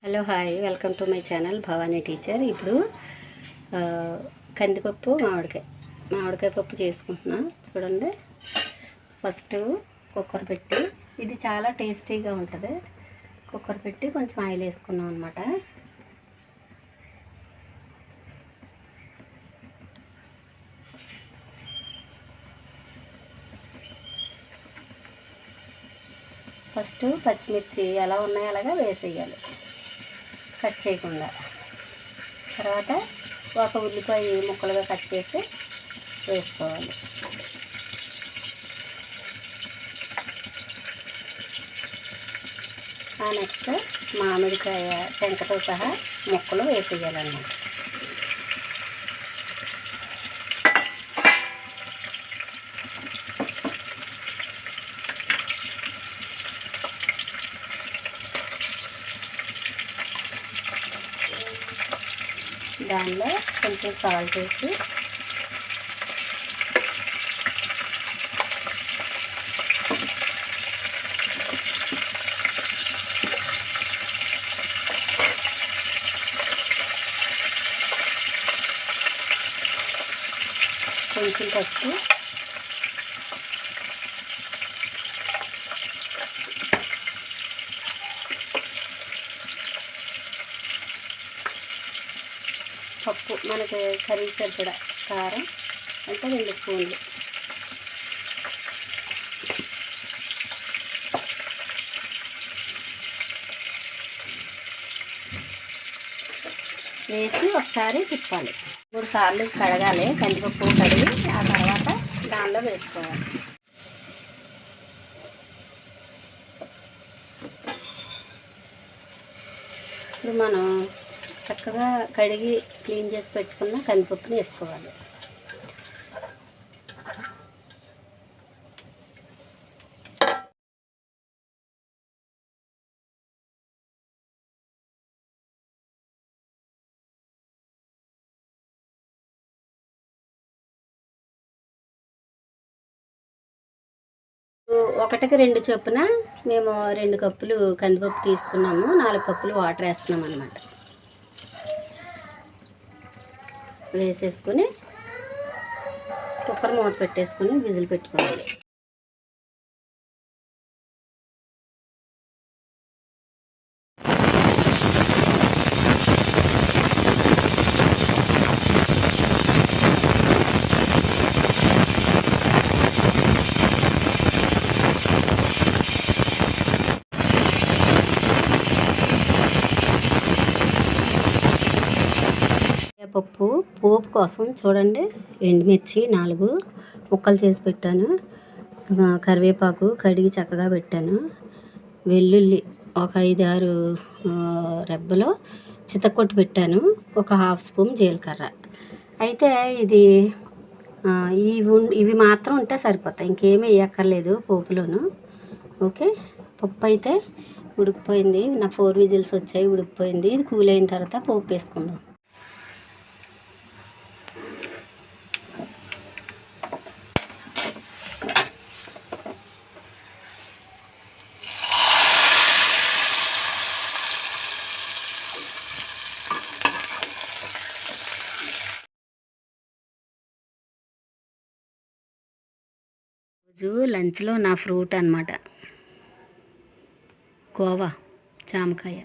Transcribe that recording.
Hello hi welcome to my channel Bhavani teacher. ఇప్పుడు కందిపప్పు మామిడికాయ పప్పు చేసుకుంటున్నా. చూడండి, ఫస్ట్ కుక్కర్ పెట్టి, ఇది చాలా టేస్టీగా ఉంటుంది. కుక్కర్ పెట్టి కొంచెం ఆయిల్ వేసుకున్నాం అనమాట. ఫస్ట్ పచ్చిమిర్చి ఎలా ఉన్నాయో అలాగా వేసేయాలి, కట్ చేయకుండా. తర్వాత ఒక ఉల్లిపాయ ముక్కలుగా కట్ చేసి వేసుకోవాలి. నెక్స్ట్ మామిడికాయ టెంకతో సహా ముక్కలు వేసేయాలన్నమాట. దానిలో కొంచెం సాల్ట్ వేసి కొంచెం పసుపు, పప్పు మనకి కర్రీ సరిపడా కారం అంటే 2 స్పూన్లు, వేసి ఒకసారి తిప్పాలి. 3 సార్లు కడగాలి కందిపప్పు కడిగి. ఆ తర్వాత దానిలో వేసుకోవాలి. ఇప్పుడు మనం చక్కగా కడిగి క్లీన్ చేసి పెట్టుకున్న కందిపప్పుని వేసుకోవాలి. ఒకటికి 2 చొప్పున మేము 2 కప్పులు కందిపప్పు తీసుకున్నాము. 4 కప్పులు వాటర్ వేస్తున్నాం అన్నమాట. వేసేసుకుని కుక్కర్ మూత పెట్టేసుకుని విజిల్ పెట్టుకోవాలి. పోపు కోసం చూడండి, ఎండుమిర్చి 4 ముక్కలు చేసి పెట్టాను. కరివేపాకు కడిగి చక్కగా పెట్టాను. వెల్లుల్లి ఒక 5-6 రెబ్బలు చితక్కొట్టి పెట్టాను. ఒక 1/2 స్పూన్ జీలకర్ర. అయితే ఇవి మాత్రం ఉంటే సరిపోతాయి, ఇంకేమీ వేయక్కర్లేదు పోపులోను. ఓకే, పప్పు అయితే ఉడికిపోయింది. నా 4 విజిల్స్ వచ్చాయి, ఉడికిపోయింది. ఇది కూల్ అయిన తర్వాత పోపు వేసుకుందాం. రోజు లంచ్లో నా ఫ్రూట్ అన్నమాట, గోవా జామకాయ.